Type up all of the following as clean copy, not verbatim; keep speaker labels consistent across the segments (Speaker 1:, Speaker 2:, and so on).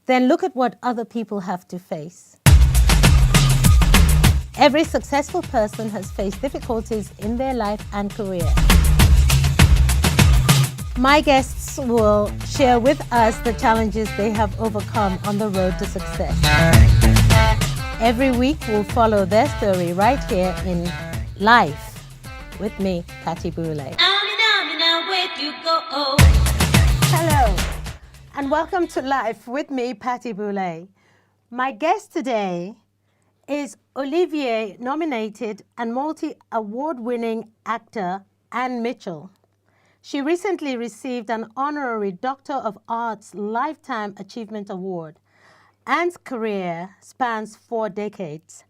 Speaker 1: then look at what other people have to face. Every successful person has faced difficulties in their life and career. My guests will share with us the challenges they have overcome on the road to success. Every week we'll follow their story right here in Life with me, Patti Boulaye. Hello, and welcome to Life with me, Patti Boulaye. My guest today is Olivier-nominated and multi-award-winning actor Anne Mitchell. She recently received an honorary Doctor of Arts Lifetime Achievement Award. Anne's career spans 4 decades.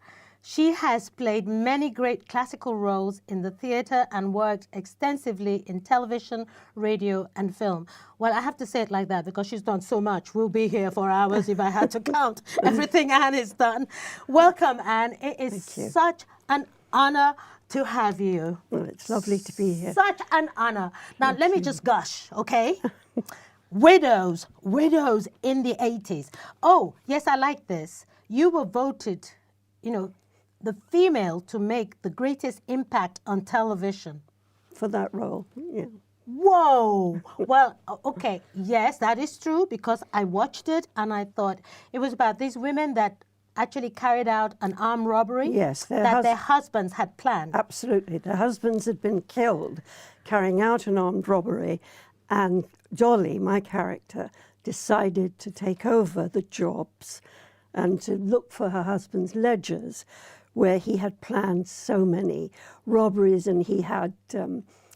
Speaker 1: She has played many great classical roles in the theatre and worked extensively in television, radio, and film. Well, I have to say it like that because she's done so much. We'll be here for hours if I had to count everything Anne has done. Welcome, Anne. It is such an honor to have you.
Speaker 2: Well, it's lovely to be here.
Speaker 1: Such an honor. Now, let me just gush, okay? Widows in the 80s. Oh, yes, I like this. You were voted, the female to make the greatest impact on television.
Speaker 2: For that role, yeah.
Speaker 1: Whoa! Well, okay, yes, that is true because I watched it and I thought it was about these women that actually carried out an armed robbery.
Speaker 2: Yes,
Speaker 1: their husbands had planned.
Speaker 2: Absolutely. Their husbands had been killed carrying out an armed robbery, and Dolly, my character, decided to take over the jobs and to look for her husband's ledgers, where he had planned so many robberies, and he had,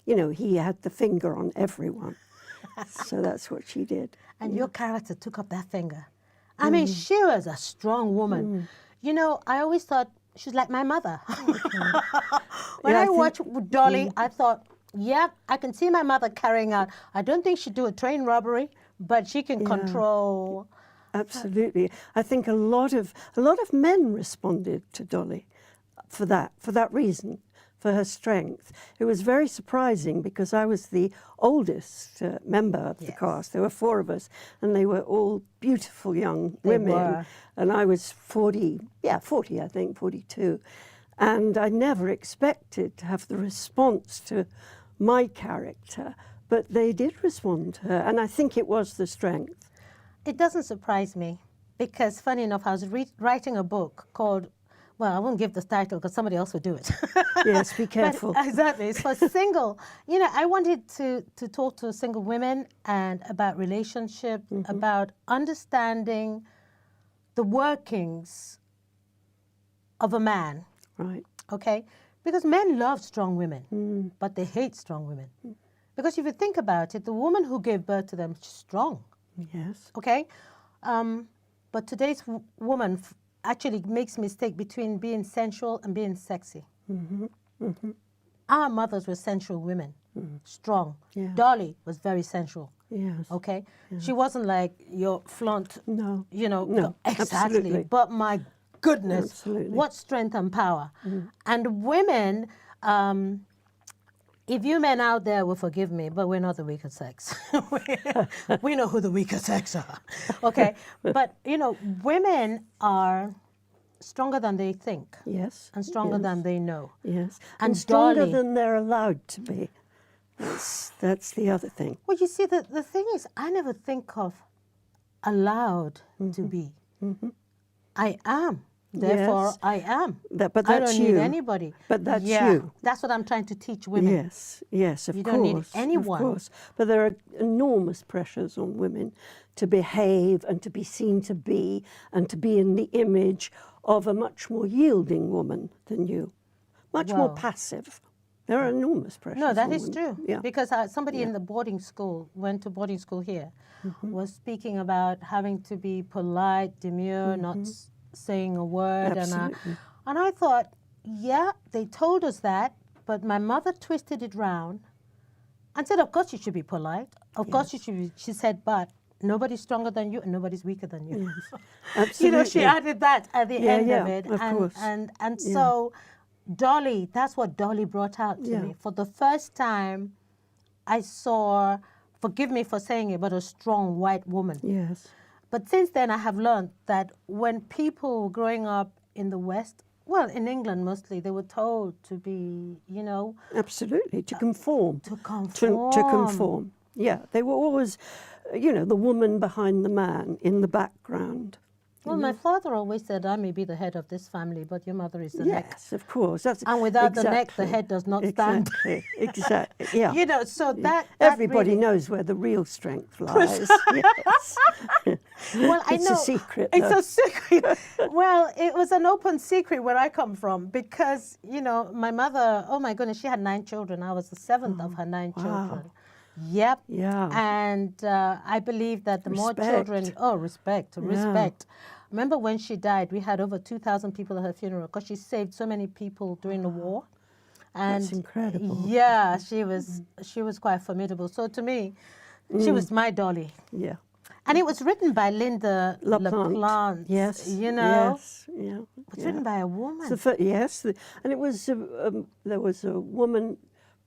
Speaker 2: he had the finger on everyone. So that's what she did.
Speaker 1: And your character took up that finger. I mean, she was a strong woman. I always thought she's like my mother. When I watched Dolly, I thought, yeah, I can see my mother carrying out. I don't think she'd do a train robbery, but she can control.
Speaker 2: Absolutely. I think a lot of men responded to Dolly for that reason, for her strength. It was very surprising because I was the oldest member of the cast. There were 4 of us, and they were all beautiful young women. And I was 40, I think, 42. And I never expected to have the response to my character, but they did respond to her, and I think it was the strength.
Speaker 1: It doesn't surprise me because, funny enough, I was writing a book called, well, I won't give the title because somebody else will do it.
Speaker 2: Yes, be careful.
Speaker 1: But, exactly, it's for single. I wanted to talk to single women and about relationship, about understanding the workings of a man.
Speaker 2: Right.
Speaker 1: Okay? Because men love strong women, but they hate strong women. Because if you think about it, the woman who gave birth to them is strong.
Speaker 2: Yes.
Speaker 1: Okay? But today's woman actually makes mistake between being sensual and being sexy. Our mothers were sensual women, strong.
Speaker 2: Yeah.
Speaker 1: Dolly was very sensual.
Speaker 2: Yes.
Speaker 1: Okay? Yes. She wasn't like your flaunt,
Speaker 2: no,
Speaker 1: exactly.
Speaker 2: Absolutely.
Speaker 1: But my goodness,
Speaker 2: absolutely.
Speaker 1: What strength and power. And women, if you men out there will forgive me, but we're not the weaker sex. We know who the weaker sex are, okay? But, women are stronger than they think.
Speaker 2: Yes.
Speaker 1: And stronger than they know.
Speaker 2: Yes.
Speaker 1: And
Speaker 2: stronger
Speaker 1: Dolly,
Speaker 2: than they're allowed to be. That's the other thing.
Speaker 1: Well, you see, the thing is, I never think of allowed to be. I am. Therefore, I am.
Speaker 2: But that's
Speaker 1: I don't
Speaker 2: you.
Speaker 1: need anybody.
Speaker 2: But that's you.
Speaker 1: That's what I'm trying to teach women.
Speaker 2: Yes, of course.
Speaker 1: You don't need anyone.
Speaker 2: Of course. But there are enormous pressures on women to behave and to be seen to be and to be in the image of a much more yielding woman than you. Much more passive. There are enormous pressures.
Speaker 1: No, that
Speaker 2: on
Speaker 1: is
Speaker 2: women.
Speaker 1: true.
Speaker 2: Yeah.
Speaker 1: Because somebody in the boarding school, went to boarding school here, was speaking about having to be polite, demure, not saying a word.
Speaker 2: Absolutely.
Speaker 1: And I thought, yeah, they told us that, but my mother twisted it round and said, of course you should be polite. Of course you should be. She said, but nobody's stronger than you and nobody's weaker than you.
Speaker 2: Yes. Absolutely.
Speaker 1: She added that at the end of it.
Speaker 2: Of course.
Speaker 1: And so Dolly, that's what Dolly brought out to me. For the first time, I saw, forgive me for saying it, but a strong white woman.
Speaker 2: Yes.
Speaker 1: But since then, I have learned that when people were growing up in the West, well, in England mostly, they were told to be, you know,
Speaker 2: Absolutely, to conform.
Speaker 1: to conform.
Speaker 2: To conform. Yeah, they were always, you know, the woman behind the man in the background.
Speaker 1: Well, my father always said, I may be the head of this family, but your mother is the neck.
Speaker 2: Yes, of course. That's
Speaker 1: And without the neck, the head does not stand.
Speaker 2: Exactly. Yeah.
Speaker 1: You know, so that
Speaker 2: Everybody
Speaker 1: really,
Speaker 2: knows where the real strength lies. Yes.
Speaker 1: well, I
Speaker 2: It's
Speaker 1: know
Speaker 2: a secret.
Speaker 1: it's
Speaker 2: though.
Speaker 1: a secret. Well, it was an open secret where I come from because, you know, my mother, oh my goodness, she had 9 children. I was the 7th of her 9 children. Yep.
Speaker 2: Yeah.
Speaker 1: And I believe that the more
Speaker 2: Respect.
Speaker 1: children, respect. Remember when she died, we had over 2,000 people at her funeral because she saved so many people during the war. And
Speaker 2: That's incredible.
Speaker 1: yeah, she was quite formidable. So to me, she was my Dolly.
Speaker 2: Yeah.
Speaker 1: And it was written by Linda LaPlante.
Speaker 2: Yes.
Speaker 1: You know?
Speaker 2: Yes. Yeah.
Speaker 1: It's written by a woman.
Speaker 2: Yes, and it was there was a woman,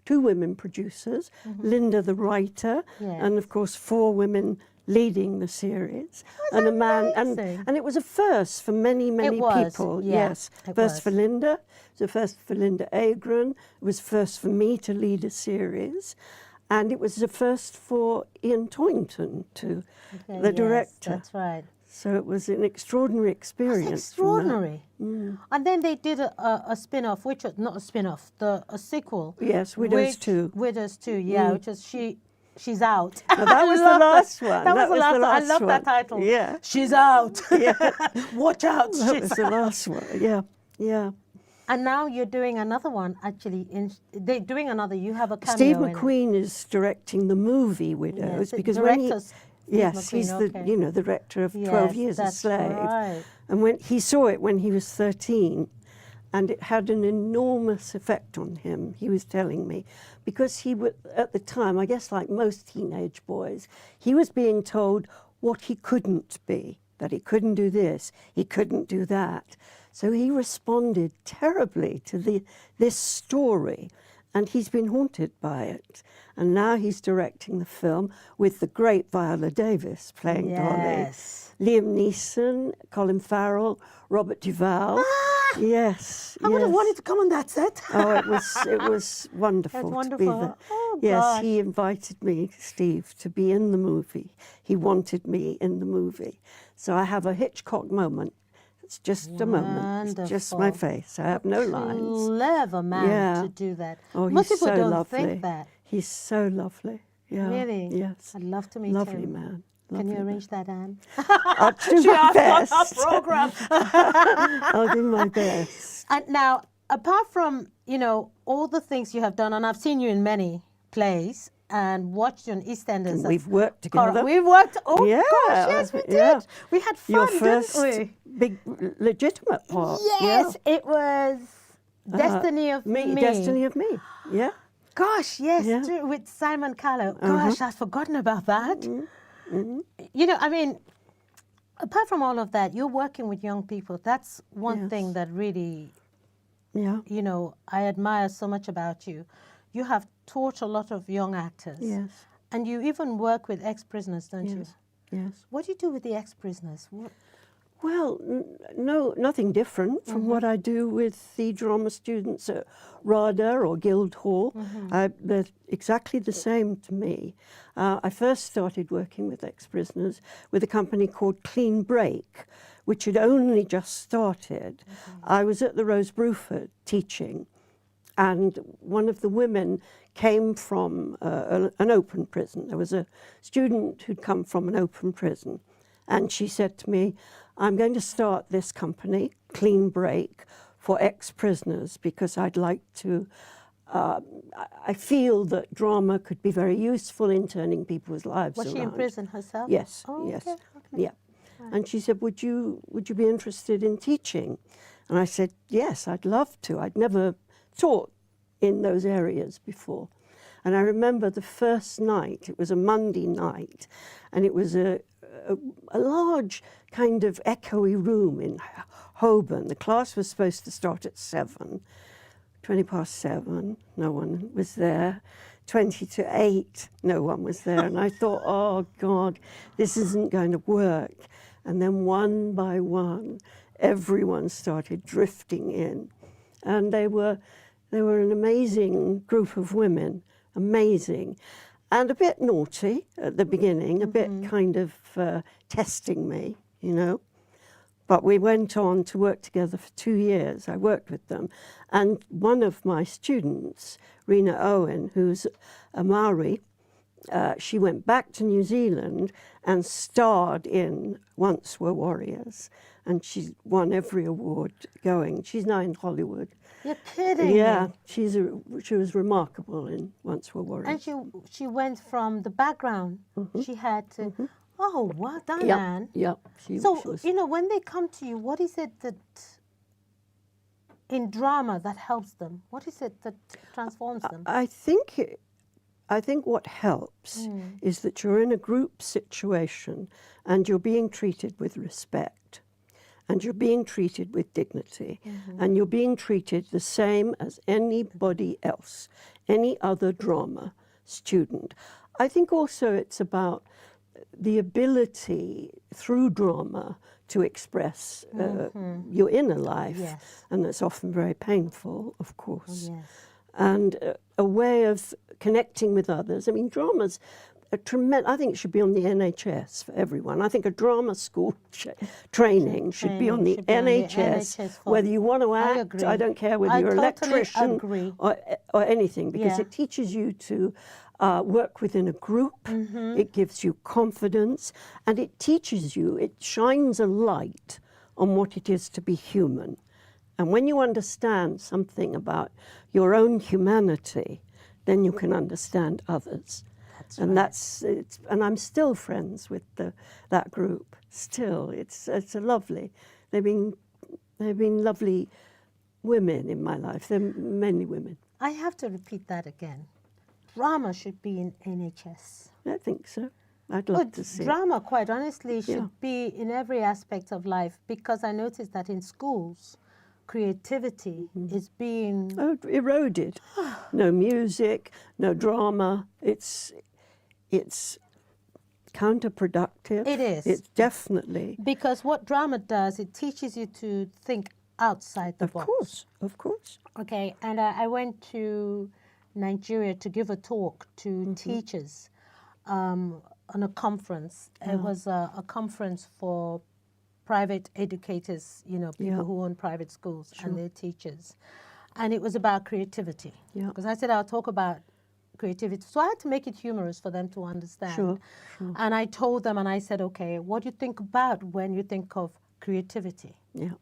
Speaker 2: 2 women producers, Linda the writer,
Speaker 1: Yes.
Speaker 2: and of course 4 women leading the series, and a man,
Speaker 1: amazing.
Speaker 2: and it was a first for many
Speaker 1: was,
Speaker 2: people.
Speaker 1: yeah,
Speaker 2: Yes,
Speaker 1: it
Speaker 2: first
Speaker 1: was.
Speaker 2: for Linda, so first for Linda Agron. It was first for me to lead a series, and it was the first for Ian Toynton to
Speaker 1: Okay,
Speaker 2: the
Speaker 1: yes,
Speaker 2: director.
Speaker 1: That's right.
Speaker 2: So it was an extraordinary experience.
Speaker 1: That's
Speaker 2: from that.
Speaker 1: extraordinary. And then they did a spin-off, which was not a spin-off, a sequel.
Speaker 2: Yes, Widows 2.
Speaker 1: Widows 2, yeah, which was She's Out.
Speaker 2: Now, that was the
Speaker 1: love
Speaker 2: last one.
Speaker 1: That was the last one. I
Speaker 2: last
Speaker 1: love that
Speaker 2: one.
Speaker 1: title.
Speaker 2: Yeah.
Speaker 1: She's out.
Speaker 2: Yeah.
Speaker 1: Watch out.
Speaker 2: That
Speaker 1: She's
Speaker 2: was the last one. Yeah. Yeah.
Speaker 1: And now you're doing another one, actually. They're doing another. You have a cameo
Speaker 2: Steve
Speaker 1: in it.
Speaker 2: McQueen is directing the movie Widows
Speaker 1: Yes,
Speaker 2: because when he,
Speaker 1: director Steve
Speaker 2: yes,
Speaker 1: McQueen,
Speaker 2: he's the
Speaker 1: okay.
Speaker 2: you know the director of 12
Speaker 1: Yes,
Speaker 2: Years a
Speaker 1: that's
Speaker 2: Slave,
Speaker 1: right.
Speaker 2: and when he saw it when he was 13, and it had an enormous effect on him. He was telling me because he was at the time, I guess, like most teenage boys, he was being told what he couldn't be, that he couldn't do this, he couldn't do that. So he responded terribly to this story, and he's been haunted by it. And now he's directing the film with the great Viola Davis playing
Speaker 1: Yes.
Speaker 2: Dolly, Liam Neeson, Colin Farrell, Robert Duvall. Yes,
Speaker 1: I would have
Speaker 2: yes.
Speaker 1: wanted to come on that set.
Speaker 2: Oh, it was wonderful,
Speaker 1: That's
Speaker 2: to be
Speaker 1: wonderful.
Speaker 2: there.
Speaker 1: Oh,
Speaker 2: yes,
Speaker 1: gosh.
Speaker 2: he invited me, Steve, to be in the movie. He wanted me in the movie. So I have a Hitchcock moment. It's just a moment. It's just my
Speaker 1: Wonderful.
Speaker 2: face. I have no lines.
Speaker 1: Clever man
Speaker 2: Yeah.
Speaker 1: to do that.
Speaker 2: Oh,
Speaker 1: Most
Speaker 2: he's
Speaker 1: people
Speaker 2: so
Speaker 1: don't
Speaker 2: lovely.
Speaker 1: think that.
Speaker 2: He's so lovely. Yeah.
Speaker 1: Really?
Speaker 2: Yes.
Speaker 1: I'd love to meet
Speaker 2: Lovely
Speaker 1: him.
Speaker 2: man.
Speaker 1: Can you
Speaker 2: Lovely
Speaker 1: arrange that, Anne?
Speaker 2: man. I'll do my best.
Speaker 1: on our program.
Speaker 2: I'll do my best.
Speaker 1: And now, apart from, you know, all the things you have done, and I've seen you in many plays and watched you in Eastenders.
Speaker 2: We've worked
Speaker 1: Cora,
Speaker 2: together.
Speaker 1: we've worked. Oh
Speaker 2: Yeah,
Speaker 1: gosh, yes, we did.
Speaker 2: yeah.
Speaker 1: We had fun,
Speaker 2: Your first
Speaker 1: didn't we?
Speaker 2: big legitimate part.
Speaker 1: Yes, it was Destiny of
Speaker 2: Me.
Speaker 1: Me.
Speaker 2: Destiny of Me. Yeah.
Speaker 1: Gosh, yes,
Speaker 2: Yeah.
Speaker 1: true, with Simon Callow. Gosh, I'd forgotten about that. You know, I mean, apart from all of that, you're working with young people. That's one
Speaker 2: Yes.
Speaker 1: thing that really,
Speaker 2: Yeah.
Speaker 1: you know, I admire so much about you. You have taught a lot of young actors.
Speaker 2: Yes.
Speaker 1: And you even work with ex-prisoners, don't you?
Speaker 2: Yes. Yes.
Speaker 1: What do you do with the ex-prisoners?
Speaker 2: Well, no, nothing different from what I do with the drama students at RADA or Guildhall. They're exactly the same to me. I first started working with ex-prisoners with a company called Clean Break, which had only just started. I was at the Rose Bruford teaching, and one of the women came from an open prison. There was a student who'd come from an open prison, and she said to me, I'm going to start this company, Clean Break, for ex-prisoners because I'd like to, I feel that drama could be very useful in turning people's lives
Speaker 1: Was
Speaker 2: around.
Speaker 1: she in prison herself?
Speaker 2: Yes,
Speaker 1: Oh,
Speaker 2: yes,
Speaker 1: okay, okay.
Speaker 2: yeah. And she said, would you be interested in teaching? And I said, yes, I'd love to. I'd never taught in those areas before. And I remember the first night, it was a Monday night, and it was a large kind of echoey room in Holborn. The class was supposed to start at 7, 20 past 7. No one was there. 20 to 8, no one was there. And I thought, oh, God, this isn't going to work. And then one by one, everyone started drifting in. And they were an amazing group of women, amazing. And a bit naughty at the beginning, a bit kind of testing me, you know. But we went on to work together for 2 years. I worked with them. And one of my students, Rena Owen, who's a Maori, she went back to New Zealand and starred in Once Were Warriors. And she won every award going. She's now in Hollywood.
Speaker 1: You're kidding
Speaker 2: Yeah,
Speaker 1: me.
Speaker 2: she was remarkable in Once Were Warriors.
Speaker 1: And she went from the background. She had to, oh, well done, Anne.
Speaker 2: Yep.
Speaker 1: So,
Speaker 2: she was,
Speaker 1: you know, when they come to you, what is it that in drama that helps them? What is it that transforms them?
Speaker 2: I think what helps is that you're in a group situation and you're being treated with respect. And you're being treated with dignity. And you're being treated the same as anybody else, any other drama student. I think also it's about the ability through drama to express your inner life.
Speaker 1: Yes.
Speaker 2: And that's often very painful, of course.
Speaker 1: Yes.
Speaker 2: And a way of connecting with others. I mean, drama's a tremendous, I think it should be on the NHS for everyone. I think a drama school training should be on the NHS, whether you want to act,
Speaker 1: agree.
Speaker 2: I don't care whether you're an electrician
Speaker 1: agree.
Speaker 2: or anything, because
Speaker 1: Yeah.
Speaker 2: it teaches you to work within a group, it gives you confidence, and it teaches you, it shines a light on what it is to be human. And when you understand something about your own humanity, then you can understand others. And and I'm still friends with that group. Still, it's a lovely. They've been lovely women in my life. They're many women.
Speaker 1: I have to repeat that again. Drama should be in NHS.
Speaker 2: I think so. I'd love to see it.
Speaker 1: Drama, quite honestly, should
Speaker 2: Yeah.
Speaker 1: be in every aspect of life, because I noticed that in schools, creativity is being
Speaker 2: Eroded. No music, no drama. It's counterproductive.
Speaker 1: It is.
Speaker 2: It's definitely.
Speaker 1: because what drama does, it teaches you to think outside the box.
Speaker 2: Of course.
Speaker 1: Okay, and I went to Nigeria to give a talk to teachers on a conference. It was a conference for private educators, you know, people who own private schools and their teachers. And it was about creativity.
Speaker 2: Yeah.
Speaker 1: Because I said I'll talk about creativity. So I had to make it humorous for them to understand.
Speaker 2: Sure.
Speaker 1: And I told them, and I said, okay, what do you think about when you think of creativity?
Speaker 2: Yeah.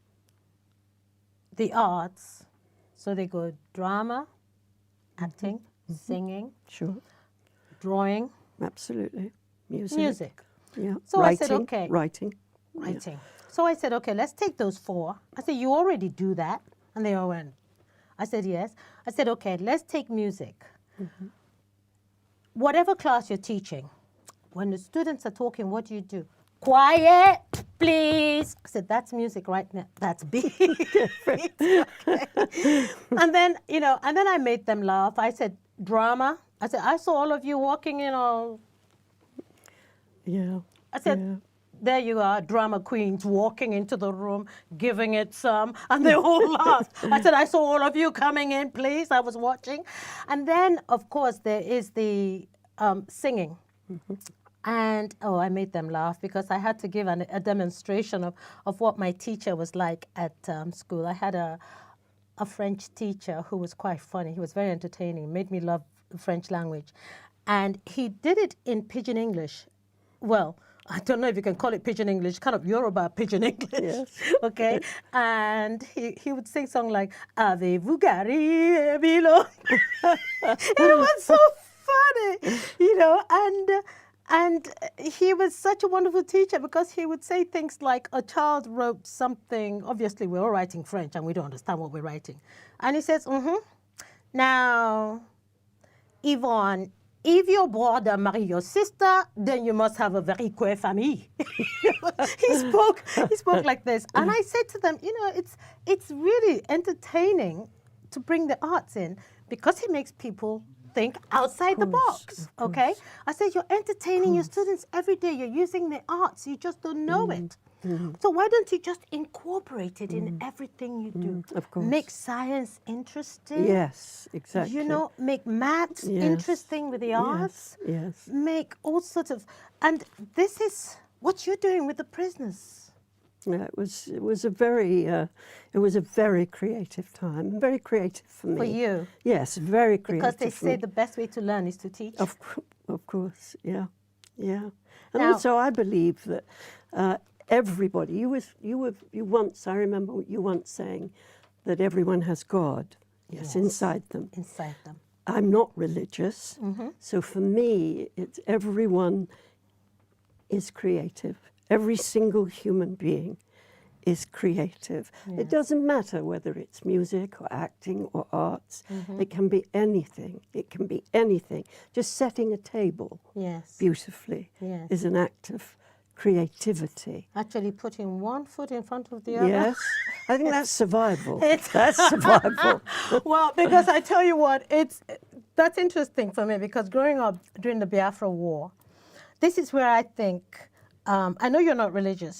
Speaker 1: The arts. So they go drama, acting, singing,
Speaker 2: Sure.
Speaker 1: drawing,
Speaker 2: Absolutely.
Speaker 1: music.
Speaker 2: Yeah.
Speaker 1: So I
Speaker 2: writing,
Speaker 1: said, okay.
Speaker 2: Writing.
Speaker 1: Writing. So I said, okay, let's take those 4. I said, you already do that? And they all went. I said, yes. I said, okay, let's take music. Whatever class you're teaching, when the students are talking, what do you do? Quiet, please. I said, that's music right now. That's big. Okay. And then, you know, and then I made them laugh. I said, drama. I said, I saw all of you walking in all.
Speaker 2: Yeah.
Speaker 1: I said, there you are, drama queens walking into the room, giving it some, and they all laughed. I said, I saw all of you coming in, please. I was watching. And then, of course, there is the singing. And, I made them laugh because I had to give a demonstration of what my teacher was like at school. I had a French teacher who was quite funny. He was very entertaining, made me love the French language. And he did it in Pidgin English. Well, I don't know if you can call it Pidgin English, kind of Yoruba Pidgin English.
Speaker 2: Yes.
Speaker 1: Okay? And he would sing song like, Avez-vous gari bilo? It was so funny, you know, and he was such a wonderful teacher because he would say things like a child wrote something. Obviously, we're all writing French and we don't understand what we're writing. And he says, now, Yvonne, if your brother marry your sister, then you must have a very queer family. He spoke like this. And I said to them, you know, it's really entertaining to bring the arts in because it makes people think outside the box, okay? I said, you're entertaining your students every day. You're using the arts. You just don't know it. So why don't you just incorporate it in everything you do?
Speaker 2: Of course.
Speaker 1: Make science interesting.
Speaker 2: Yes, exactly.
Speaker 1: You know, make maths interesting with the arts.
Speaker 2: Yes.
Speaker 1: Make all sorts of, and this is what you're doing with the prisoners.
Speaker 2: Yeah, it was a very creative time, very creative for me.
Speaker 1: For you?
Speaker 2: Yes, very creative.
Speaker 1: Because they say the best way to learn is to teach.
Speaker 2: Of course, yeah. And
Speaker 1: Now,
Speaker 2: also, I believe that everybody. You once. I remember you once saying that everyone has God. Yes, inside them.
Speaker 1: Inside them.
Speaker 2: I'm not religious, so for me, it's everyone is creative. Every single human being is creative.
Speaker 1: Yes.
Speaker 2: It doesn't matter whether it's music or acting or arts. It can be anything. It can be anything. Just setting a table beautifully is an act of creativity.
Speaker 1: Actually putting one foot in front of the other.
Speaker 2: Yes, I think that's survival. That's survival.
Speaker 1: Well, because I tell you what, that's interesting for me, because growing up during the Biafra War, this is where I think, I know you're not religious.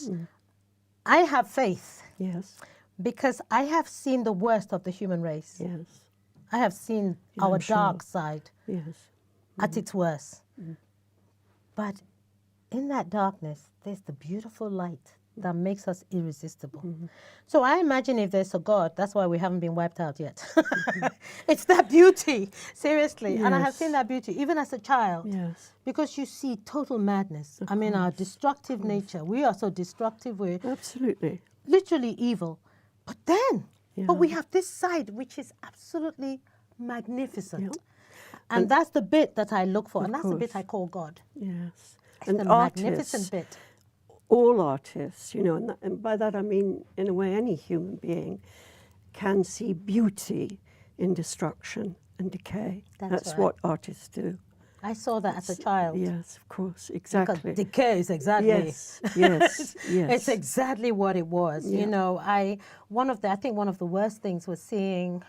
Speaker 1: I have faith.
Speaker 2: Yes.
Speaker 1: Because I have seen the worst of the human race.
Speaker 2: Yes.
Speaker 1: I have seen our dark side at its worst. But in that darkness, there's the beautiful light that makes us irresistible. So I imagine if there's a God, that's why we haven't been wiped out yet. It's that beauty, seriously. And I have seen that beauty, even as a child.
Speaker 2: Yes.
Speaker 1: Because you see total madness. I mean, our destructive nature. We are so destructive. We're
Speaker 2: absolutely
Speaker 1: literally evil. But then, but we have this side which is absolutely magnificent. And that's the bit that I look for. And that's the bit I call God.
Speaker 2: Yes.
Speaker 1: It's the magnificent bit.
Speaker 2: All artists, you know, and by that I mean, in a way, any human being can see beauty in destruction and decay. That's
Speaker 1: right.
Speaker 2: what artists do.
Speaker 1: I saw that as a child.
Speaker 2: Yes, of course, exactly.
Speaker 1: Because decay is exactly.
Speaker 2: Yes, yes, yes.
Speaker 1: It's exactly what it was.
Speaker 2: Yeah.
Speaker 1: You know, I think one of the worst things was seeing.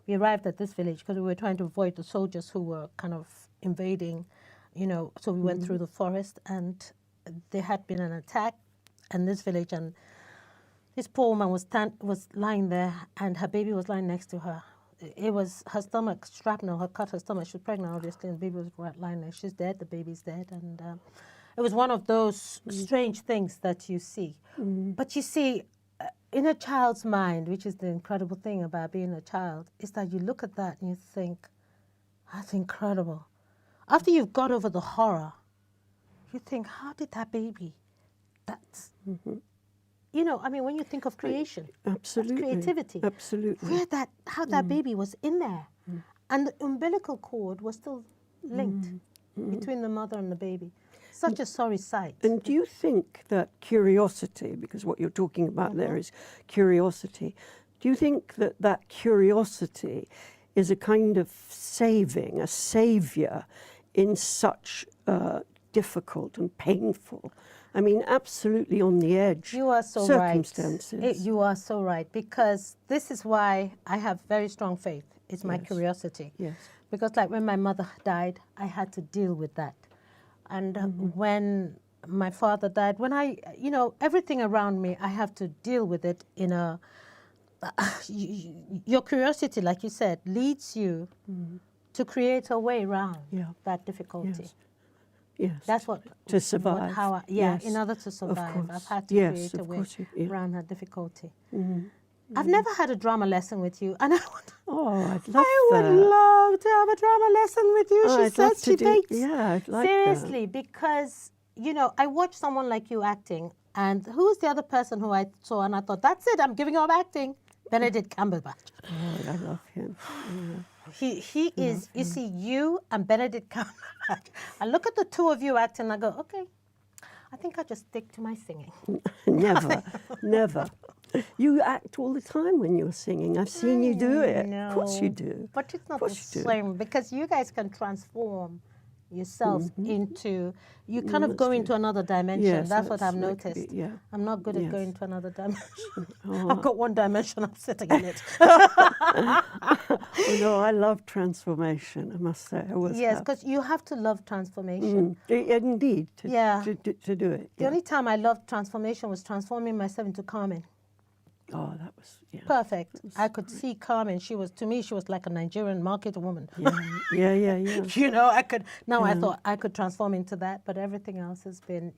Speaker 1: We arrived at this village because we were trying to avoid the soldiers who were kind of invading. You know, so we went through the forest, and there had been an attack in this village, and this poor woman was lying there, and her baby was lying next to her. It was her stomach, shrapnel had cut her stomach. She was pregnant, obviously, and the baby was lying there. She's dead, the baby's dead, and it was one of those strange things that you see. But you see, in a child's mind, which is the incredible thing about being a child, is that you look at that and you think, that's incredible. After you've got over the horror, you think, how did that baby, that's, you know, I mean, when you think of creation,
Speaker 2: absolutely,
Speaker 1: that's creativity.
Speaker 2: Absolutely.
Speaker 1: How that baby was in there. And the umbilical cord was still linked between the mother and the baby. Such a sorry sight.
Speaker 2: And do you think that curiosity, because what you're talking about there is curiosity, do you think that that curiosity is a kind of saving, a savior in such difficult and painful, I mean, absolutely on the edge
Speaker 1: You are so
Speaker 2: circumstances?
Speaker 1: right. You are so right, because this is why I have very strong faith. It's my curiosity.
Speaker 2: Yes.
Speaker 1: Because like when my mother died, I had to deal with that. And when my father died, when you know, everything around me, I have to deal with it in a, your curiosity, like you said, leads you to create a way around that difficulty.
Speaker 2: Yes.
Speaker 1: That's what
Speaker 2: to survive.
Speaker 1: In order to survive, I've had to create a way around that difficulty. I've never had a drama lesson with you, and I would love to have a drama lesson with you. She says she takes
Speaker 2: I'd like
Speaker 1: seriously because you know I watched someone like you acting, and who's the other person who I saw and I thought that's it, I'm giving up acting. Benedict Cumberbatch.
Speaker 2: Oh, I love him.
Speaker 1: He is. You see, you and Benedict Cumberbatch. I look at the two of you acting, and I go, okay, I think I'll just stick to my singing.
Speaker 2: Never. You act all the time when you're singing. I've seen you do it.
Speaker 1: No,
Speaker 2: Of course you do.
Speaker 1: But it's not the same because you guys can transform yourself into, you kind of go into another dimension.
Speaker 2: Yes,
Speaker 1: that's what I've
Speaker 2: that could be-
Speaker 1: noticed.
Speaker 2: yeah.
Speaker 1: I'm not good at
Speaker 2: Yes.
Speaker 1: going to another dimension. I've got one dimension, I'm sitting in it.
Speaker 2: Oh, no, I love transformation, I must say. I always
Speaker 1: Yes,
Speaker 2: have.
Speaker 1: because you have to love transformation.
Speaker 2: Indeed, to do it.
Speaker 1: The only time I loved transformation was transforming myself into Carmen.
Speaker 2: Oh, that was, yeah.
Speaker 1: Perfect. I could see Carmen. To me, she was like a Nigerian market woman.
Speaker 2: Yeah.
Speaker 1: You know, I thought I could transform into that, but everything else has been,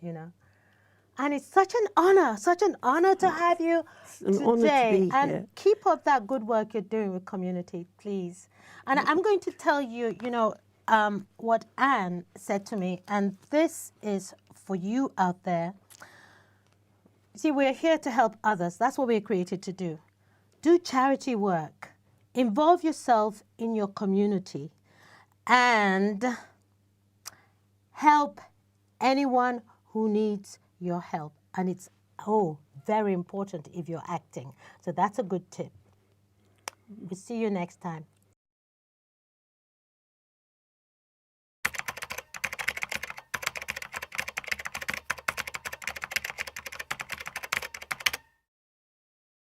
Speaker 1: And it's such an honor to have you
Speaker 2: an honor to
Speaker 1: today.
Speaker 2: be
Speaker 1: And
Speaker 2: here.
Speaker 1: keep up that good work you're doing with community, please. And I'm going to tell you, what Anne said to me, and this is for you out there. See, we're here to help others. That's what we're created to do. Do charity work. Involve yourself in your community. And help anyone who needs your help. And it's, very important if you're acting. So that's a good tip. We'll see you next time.